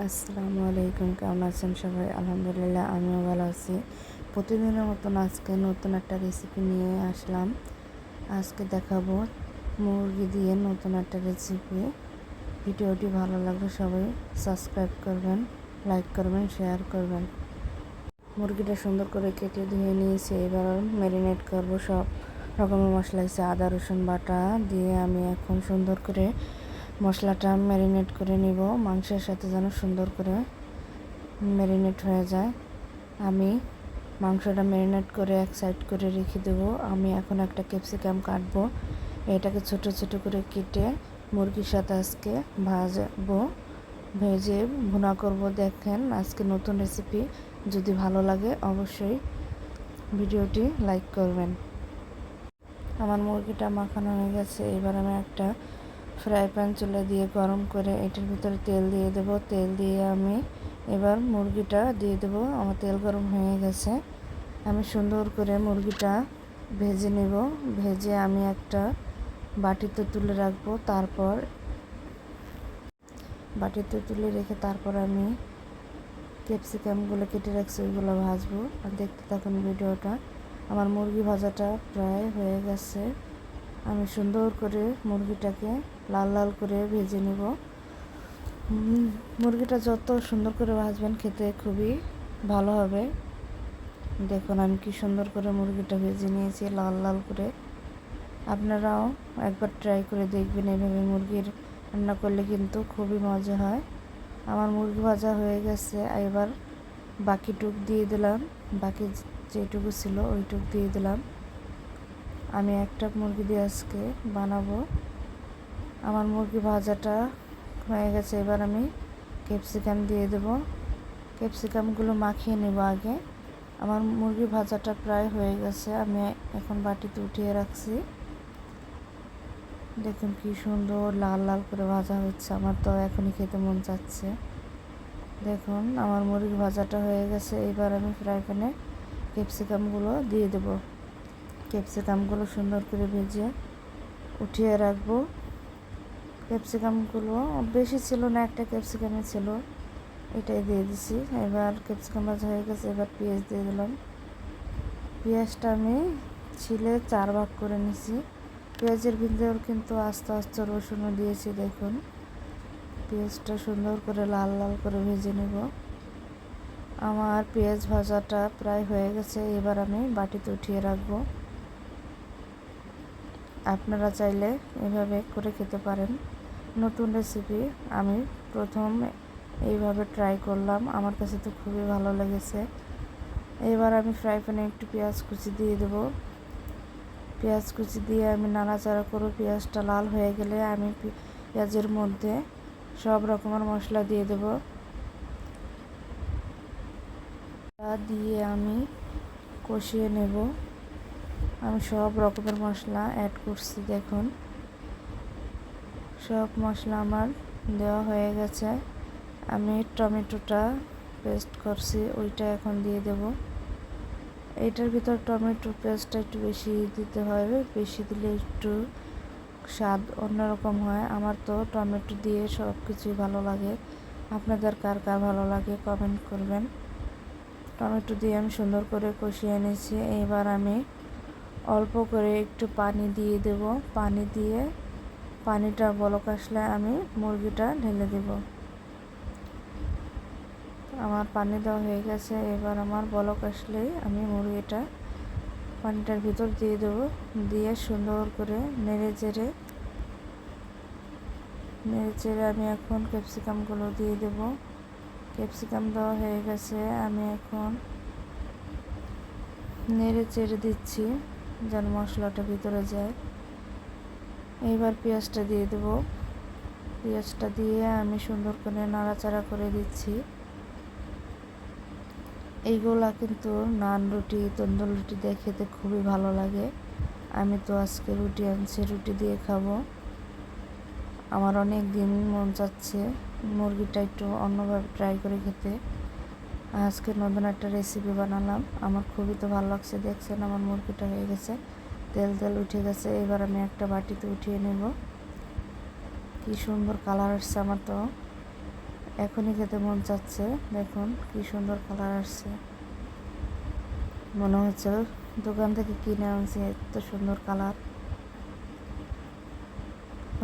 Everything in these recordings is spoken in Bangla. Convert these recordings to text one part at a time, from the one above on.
আসসালামু আলাইকুম, কেমন আছেন সবাই? আলহামদুলিল্লাহ, আমিও ভালো আছি। প্রতিদিনের মতন আজকে নতুন একটা রেসিপি নিয়ে আসলাম। আজকে দেখাবো মুরগি দিয়ে নতুন একটা রেসিপি। ভিডিওটি ভালো লাগলে সবাই সাবস্ক্রাইব করবেন, লাইক করবেন, শেয়ার করবেন। মুরগিটা সুন্দর করে কেটে ধুয়ে নিয়েছি। এবার ম্যারিনেট করবো। সব রকমের মশলা আছে, আদা রসুন বাটা দিয়ে আমি এখন সুন্দর করে মশলাটা ম্যারিনেট করে নিব, মাংসের সাথে যেন সুন্দর করে ম্যারিনেট হয়ে যায়। আমি মাংসটা ম্যারিনেট করে এক সাইড করে রেখে দেবো। আমি এখন একটা ক্যাপসিকাম কাটবো। এটাকে ছোট ছোট করে কেটে মুরগির সাথে আজকে ভাজবো, ভেজে ভুনা করব। দেখেন আজকে নতুন রেসিপি। যদি ভালো লাগে অবশ্যই ভিডিওটি লাইক করবেন। আমার মুরগিটা মাখানো হয়ে গেছে। এবার আমি একটা ফ্রাই প্যান চুলা দিয়ে গরম করে এটার ভিতরে তেল দিয়ে দেব। তেল দিয়ে আমি এবার মুরগিটা দিয়ে দেব। আমার তেল গরম হয়ে গেছে। আমি সুন্দর করে মুরগিটা ভেজে নেব। ভেজে আমি একটা বাটিতে তুলে রাখবো। তারপর বাটিতে তুলে রেখে তারপর আমি ক্যাপসিকামগুলো কেটে রাখছি, ওইগুলো ভাজবো। আর দেখতে থাকুন ভিডিওটা। আমার মুরগি ভাজাটা প্রায় হয়ে গেছে। আমি সুন্দর করে মুরগিটাকে লাল লাল করে ভেজে নেব। মুরগিটা যত সুন্দর করে ভাজবেন খেতে খুবই ভালো হবে। দেখুন আমি কি সুন্দর করে মুরগিটা ভেজে নিয়েছি লাল লাল করে। আপনারাও একবার ট্রাই করে দেখবেন। এইভাবে মুরগির রান্না করলে কিন্তু খুবই মজা হয়। আমার মুরগি ভাজা হয়ে গেছে। এবার বাকি টুক দিয়ে দিলাম। বাকি যেটুকু ছিল ওইটুক দিয়ে দিলাম। আমি একটা মুরগি দিয়ে আজকে বানাবো। আমার মুরগি ভাজাটা হয়ে গেছে। এবার আমি ক্যাপসিকাম দিয়ে দেব। ক্যাপসিকামগুলো মাখিয়ে নেব আগে। আমার মুরগি ভাজাটা প্রায় হয়ে গেছে। আমি এখন বাটিতে উঠিয়ে রাখছি। দেখুন কি সুন্দর লাল লাল করে ভাজা হচ্ছে। আমার তো এখনই খেতে মন চাচ্ছে। দেখুন আমার মুরগি ভাজাটা হয়ে গেছে। এবার আমি ফ্রাই প্যানে ক্যাপসিকামগুলো দিয়ে দেব। ক্যাপসিকামগুলো সুন্দর করে ভেজে উঠিয়ে রাখবো। ক্যাপসিকামগুলো বেশি ছিল না, একটা ক্যাপসিকামে ছিল, এটাই দিয়ে দিছি। এবার ক্যাপসিকাম ভাজা হয়ে গেছে। এবার পেঁয়াজ দিয়ে দিলাম। পেঁয়াজটা আমি ছিলে 4 ভাগ করে নিছি। পেঁয়াজের ভিতরে কিন্তু আস্তে আস্তে রসুনও দিয়েছি। দেখুন পেঁয়াজটা সুন্দর করে লাল লাল করে ভেজে নেব। আমার পেঁয়াজ ভাজাটা প্রায় হয়ে গেছে। এবার আমি বাটিতে উঠিয়ে রাখবো। আপনারা চাইলে এভাবে করে খেতে পারেন। নতুন রেসিপি, আমি প্রথম এইভাবে ট্রাই করলাম। আমার কাছে তো খুবই ভালো লেগেছে। এবার আমি ফ্রাই প্যানে একটু পেঁয়াজ কুচি দিয়ে দেবো। পেঁয়াজ কুচি দিয়ে আমি নাড়াচাড়া করব। পেঁয়াজটা লাল হয়ে গেলে আমি পেঁয়াজের মধ্যে সব রকমের মশলা দিয়ে দেব। দিয়ে আমি কষিয়ে নেব। আমি সব রকমের মশলা অ্যাড করছি। দেখুন সব মশলা আমার দেওয়া হয়ে গেছে। আমি টমেটোটা পেস্ট করছি, ওইটা এখন দিয়ে দেব। এইটার ভিতর টমেটো পেস্টটা একটু বেশি দিতে হবে। বেশি দিলে একটু স্বাদ অন্যরকম হয়। আমার তো টমেটো দিয়ে সব কিছুই ভালো লাগে। আপনাদের কার কার ভালো লাগে কমেন্ট করবেন। টমেটো দিয়ে আমি সুন্দর করে কষিয়ে নিয়েছি। এবার আমি অল্প করে একটু পানি দিয়ে দেব। পানি দিয়ে পানিটা বলক আসলে আমি মুরগিটা ঢেলে দেব। আমার পানি দেওয়া হয়ে গেছে। এবার আমার বলক আসলেই আমি মুরগিটা পানিটার ভিতর দিয়ে দেবো। দিয়ে সুন্দর করে নেড়ে চেড়ে আমি এখন ক্যাপসিকামগুলো দিয়ে দেব। ক্যাপসিকাম দেওয়া হয়ে গেছে। আমি এখন নেড়ে চেড়ে দিচ্ছি যেন মশলাটা ভিতরে যায়। এইবার পেঁয়াজটা দিয়ে দেব। পেঁয়াজটা দিয়ে আমি সুন্দর করে নাড়াচাড়া করে দিচ্ছি। এইগুলা কিন্তু নান রুটি, তন্দুর রুটি দিয়ে খেতে খুবই ভালো লাগে। আমি তো আজকে রুটি আনছি, রুটি দিয়ে খাবো। আমার অনেক দিন মন চাচ্ছে মুরগিটা একটু অন্যভাবে ট্রাই করে খেতে। আজকে নতুন একটা রেসিপি বানালাম। আমার খুবই তো ভালো লাগছে। দেখছেন আমার মুরগিটা হয়ে গেছে, তেল তেল উঠে গেছে। এবার আমি একটা বাটিতে উঠিয়ে নেব। কি সুন্দর কালার আসছে আমার তো। এখনই খেতে মন চাচ্ছে। দেখুন কি সুন্দর কালার আসছে, মনে হচ্ছে দোকান থেকে কিনে আনছি, এত সুন্দর কালার।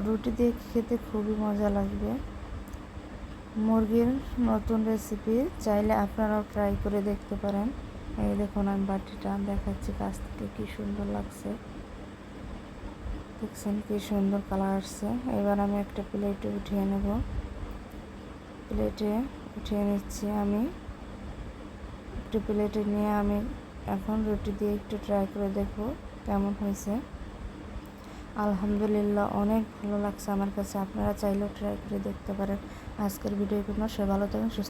রুটি দিয়ে খেতে খুবই মজা লাগবে। মুরগির নতুন রেসিপি চাইলে আপনারাও ট্রাই করে দেখতে পারেন। এই দেখুন আমি বাটিটা দেখাচ্ছি কাছ থেকে, কি সুন্দর লাগছে, দেখছেন কি সুন্দর কালার আসছে। এবার আমি একটা প্লেটে উঠিয়ে নেব। প্লেটে উঠিয়ে নিচ্ছি আমি। একটু প্লেটে নিয়ে আমি এখন রুটি দিয়ে একটু ট্রাই করে দেখব কেমন হয়েছে। আলহামদুলিল্লাহ, অনেক ভালো লাগছে আমার কাছে। আপনারা চাইলেও ট্রাই করে দেখতে পারেন। আজকের ভিডিও সবাই ভালো থাকেন, সুস্থ